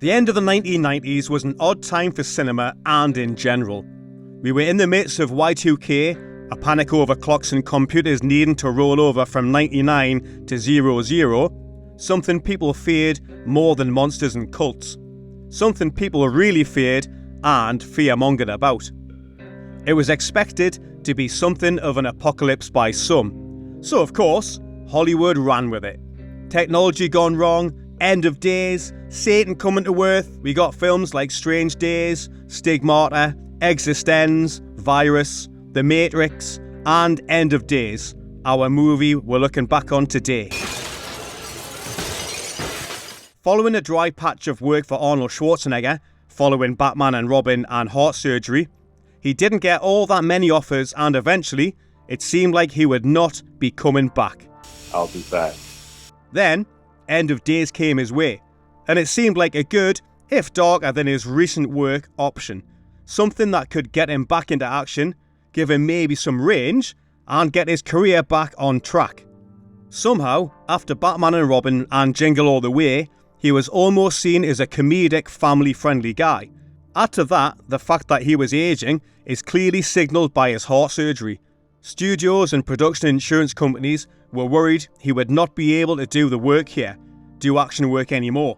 The end of the 1990s was an odd time for cinema and in general. We were in the midst of Y2K, a panic over clocks and computers needing to roll over from 99 to 00, something people feared more than monsters and cults, something people really feared and fear-mongered about. It was expected to be something of an apocalypse by some, so of course, Hollywood ran with it. Technology gone wrong, end of days, Satan coming to earth. We got films like Strange Days, Stigmata, Existenz, Virus, The Matrix, and End of Days, our movie we're looking back on today. Following a dry patch of work for Arnold Schwarzenegger, following Batman and Robin and heart surgery, he didn't get all that many offers, and eventually, it seemed like he would not be coming back. I'll be back. Then, End of Days came his way, and it seemed like a good, if darker than his recent work, option. Something that could get him back into action, give him maybe some range, and get his career back on track. Somehow, after Batman and Robin and Jingle All the Way, he was almost seen as a comedic, family-friendly guy. Add to that, the fact that he was aging is clearly signalled by his heart surgery. Studios and production insurance companies were worried he would not be able to do the work here, do action work anymore.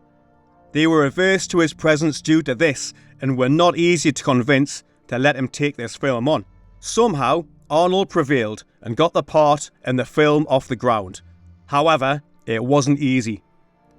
They were averse to his presence due to this and were not easy to convince to let him take this film on. Somehow, Arnold prevailed and got the part and the film off the ground. However, it wasn't easy.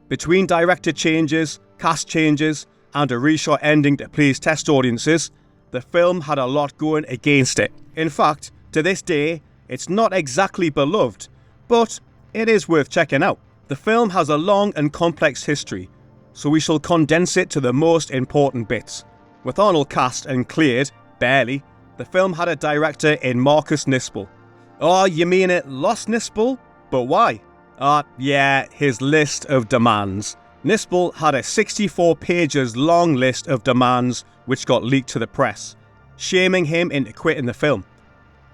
Between director changes, cast changes, and a reshot ending to please test audiences, the film had a lot going against it. In fact, to this day, it's not exactly beloved, but it is worth checking out. The film has a long and complex history, so we shall condense it to the most important bits. With Arnold cast and cleared, barely, the film had a director in Marcus Nispel. Oh, you mean it lost Nispel? But why? Yeah, his list of demands. Nispel had a 64 pages long list of demands which got leaked to the press, shaming him into quitting the film.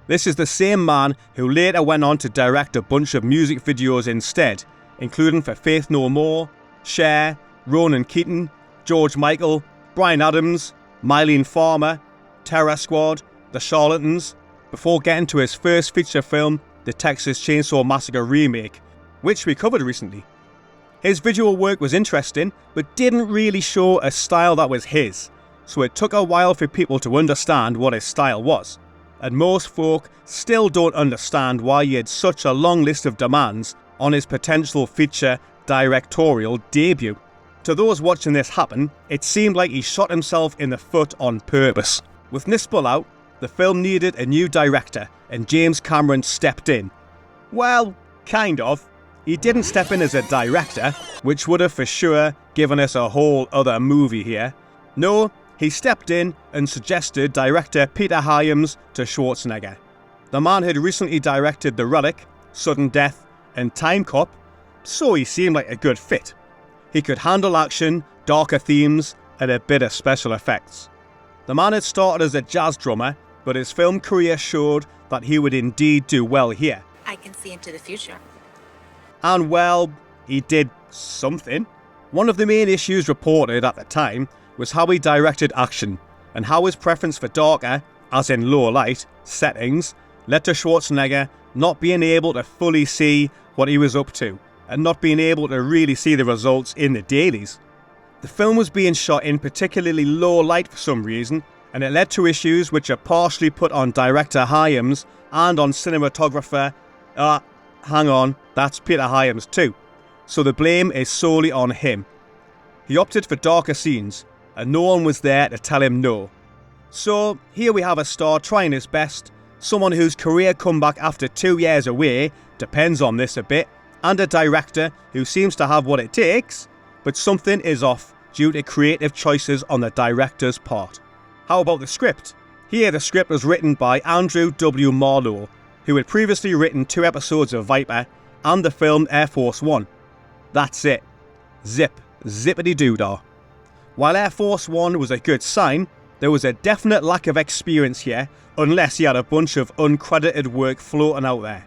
This is the same man who later went on to direct a bunch of music videos instead, including for Faith No More, Cher, Ronan Keating, George Michael, Bryan Adams, Mylene Farmer, Terror Squad, The Charlatans, before getting to his first feature film, The Texas Chainsaw Massacre Remake, which we covered recently. His visual work was interesting, but didn't really show a style that was his, so it took a while for people to understand what his style was. And most folk still don't understand why he had such a long list of demands on his potential feature directorial debut. To those watching this happen, it seemed like he shot himself in the foot on purpose. With Nispel out, the film needed a new director, and James Cameron stepped in. Well, kind of. He didn't step in as a director, which would have for sure given us a whole other movie here. No, he stepped in and suggested director Peter Hyams to Schwarzenegger. The man had recently directed The Relic, Sudden Death, and Time Cop, so he seemed like a good fit. He could handle action, darker themes, and a bit of special effects. The man had started as a jazz drummer, but his film career showed that he would indeed do well here. I can see into the future. And well, he did something. One of the main issues reported at the time was how he directed action, and how his preference for darker, as in low light, settings led to Schwarzenegger not being able to fully see what he was up to, and not being able to really see the results in the dailies. The film was being shot in particularly low light for some reason, and it led to issues which are partially put on director Hyams and on cinematographer, hang on, that's Peter Hyams too, so the blame is solely on him. He opted for darker scenes, and no one was there to tell him no. So here we have a star trying his best, someone whose career comeback after 2 years away depends on this a bit, and a director who seems to have what it takes, but something is off due to creative choices on the director's part. How about the script? Here the script was written by Andrew W. Marlowe, who had previously written 2 episodes of Viper and the film Air Force One. That's it. Zippity-doo-dah. While Air Force One was a good sign, there was a definite lack of experience here, unless he had a bunch of uncredited work floating out there.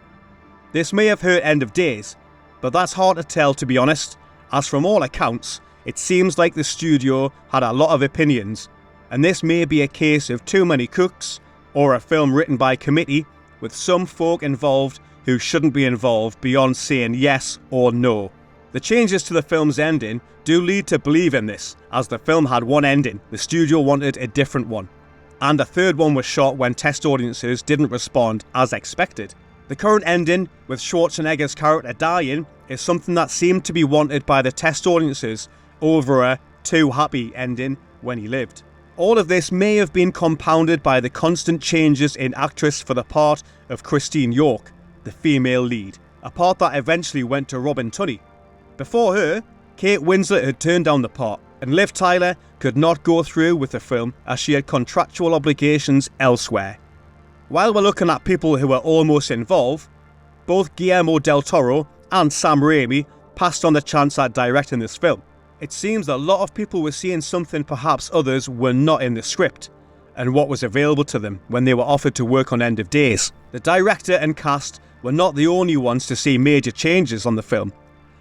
This may have hurt End of Days, but that's hard to tell, to be honest, as from all accounts, it seems like the studio had a lot of opinions, and this may be a case of too many cooks, or a film written by committee with some folk involved who shouldn't be involved beyond saying yes or no. The changes to the film's ending do lead to believe in this, as the film had one ending, the studio wanted a different one, and a third one was shot when test audiences didn't respond as expected. The current ending, with Schwarzenegger's character dying, is something that seemed to be wanted by the test audiences over a too happy ending when he lived. All of this may have been compounded by the constant changes in actress for the part of Christine York, the female lead, a part that eventually went to Robin Tunney. Before her, Kate Winslet had turned down the part, and Liv Tyler could not go through with the film as she had contractual obligations elsewhere. While we're looking at people who were almost involved, both Guillermo del Toro and Sam Raimi passed on the chance at directing this film. It seems a lot of people were seeing something perhaps others were not in the script, and what was available to them when they were offered to work on End of Days. The director and cast were not the only ones to see major changes on the film.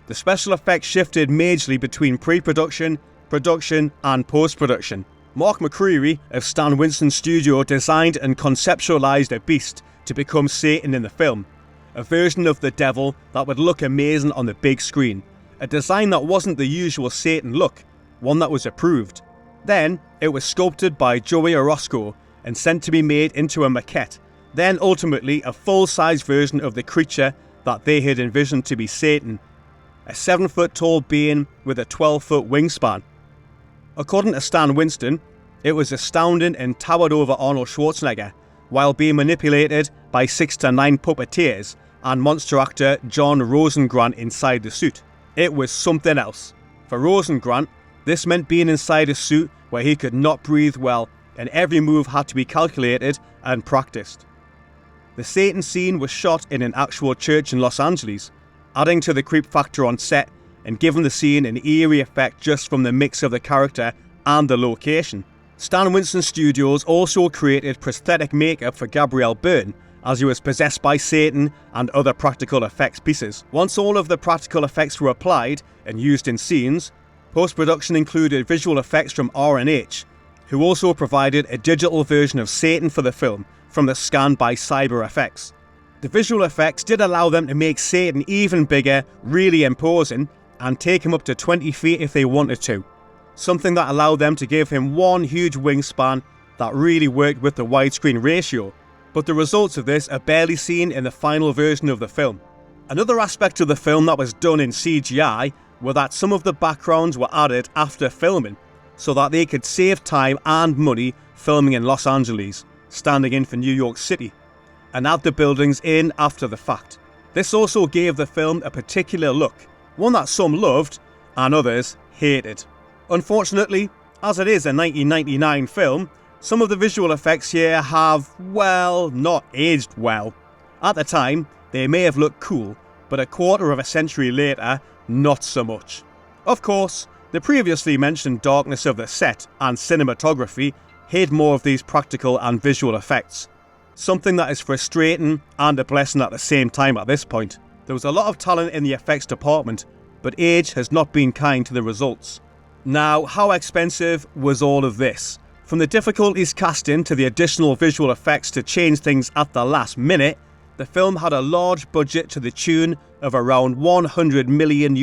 The special effects shifted majorly between pre-production, production and post-production. Mark McCreary of Stan Winston Studio designed and conceptualized a beast to become Satan in the film, a version of the devil that would look amazing on the big screen, a design that wasn't the usual Satan look, one that was approved. Then it was sculpted by Joey Orozco and sent to be made into a maquette, then ultimately a full-size version of the creature that they had envisioned to be Satan, a 7-foot tall being with a 12-foot wingspan. According to Stan Winston, it was astounding and towered over Arnold Schwarzenegger, while being manipulated by 6 to 9 puppeteers and monster actor John Rosengrant inside the suit. It was something else. For Rosengrant, this meant being inside a suit where he could not breathe well, and every move had to be calculated and practiced. The Satan scene was shot in an actual church in Los Angeles, adding to the creep factor on set and giving the scene an eerie effect just from the mix of the character and the location. Stan Winston Studios also created prosthetic makeup for Gabriel Byrne, as he was possessed by Satan and other practical effects pieces. Once all of the practical effects were applied and used in scenes, post-production included visual effects from R&H, who also provided a digital version of Satan for the film from the scan by Cyber Effects. The visual effects did allow them to make Satan even bigger, really imposing, and take him up to 20 feet if they wanted to, something that allowed them to give him one huge wingspan that really worked with the widescreen ratio, but the results of this are barely seen in the final version of the film. Another aspect of the film that was done in CGI were that some of the backgrounds were added after filming, so that they could save time and money filming in Los Angeles, standing in for New York City, and add the buildings in after the fact. This also gave the film a particular look, one that some loved and others hated. Unfortunately, as it is a 1999 film, some of the visual effects here have, well, not aged well. At the time, they may have looked cool, but a quarter of a century later, not so much. Of course, the previously mentioned darkness of the set and cinematography hid more of these practical and visual effects, something that is frustrating and a blessing at the same time at this point. There was a lot of talent in the effects department, but age has not been kind to the results. Now, how expensive was all of this? From the difficulties casting to the additional visual effects to change things at the last minute, the film had a large budget to the tune of around $100 million,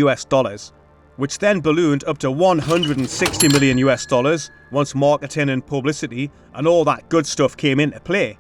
which then ballooned up to $160 million once marketing and publicity and all that good stuff came into play.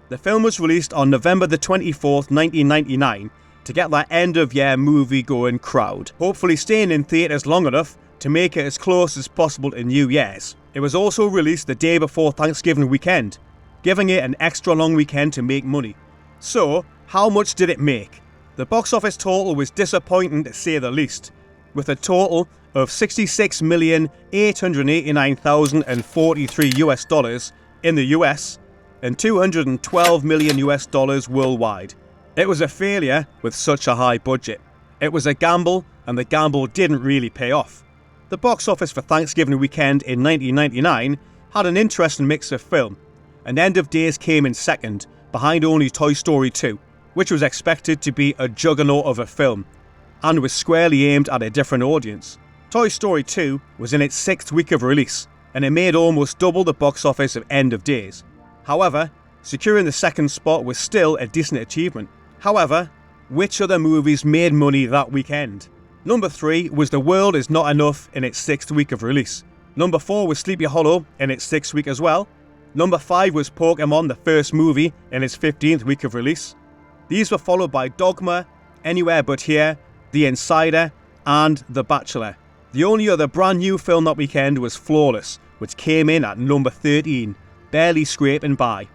The film was released on November the 24th, 1999, to get that end-of-year movie-going crowd, hopefully staying in theatres long enough to make it as close as possible to New Year's. It was also released the day before Thanksgiving weekend, giving it an extra long weekend to make money. So, how much did it make? The box office total was disappointing to say the least, with a total of $66,889,043 in the US and $212 million worldwide. It was a failure with such a high budget. It was a gamble, and the gamble didn't really pay off. The box office for Thanksgiving weekend in 1999 had an interesting mix of film, and End of Days came in second, behind only Toy Story 2, which was expected to be a juggernaut of a film, and was squarely aimed at a different audience. Toy Story 2 was in its 6th week of release, and it made almost double the box office of End of Days. However, securing the 2nd spot was still a decent achievement. However, which other movies made money that weekend? Number 3 was The World Is Not Enough in its 6th week of release. Number 4 was Sleepy Hollow in its 6th week as well. Number 5 was Pokémon the first movie in its 15th week of release. These were followed by Dogma, Anywhere But Here, The Insider, and The Bachelor. The only other brand new film that weekend was Flawless, which came in at number 13, barely scraping by.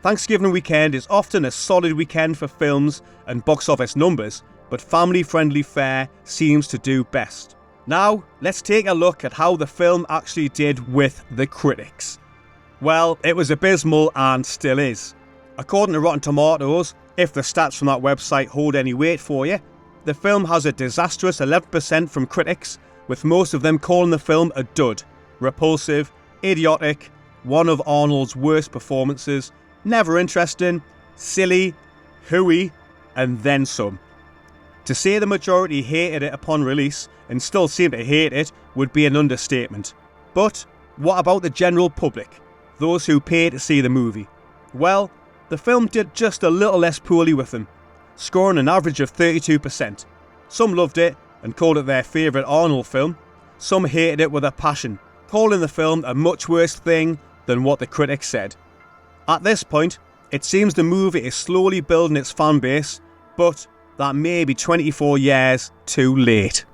Thanksgiving weekend is often a solid weekend for films and box office numbers, but family-friendly fare seems to do best. Now, let's take a look at how the film actually did with the critics. Well, it was abysmal and still is. According to Rotten Tomatoes, if the stats from that website hold any weight for you, the film has a disastrous 11% from critics, with most of them calling the film a dud, repulsive, idiotic, one of Arnold's worst performances, never interesting, silly, hooey, and then some. To say the majority hated it upon release and still seem to hate it would be an understatement. But what about the general public, those who pay to see the movie? Well, the film did just a little less poorly with them, scoring an average of 32%. Some loved it and called it their favourite Arnold film. Some hated it with a passion, calling the film a much worse thing than what the critics said. At this point, it seems the movie is slowly building its fan base, but that may be 24 years too late.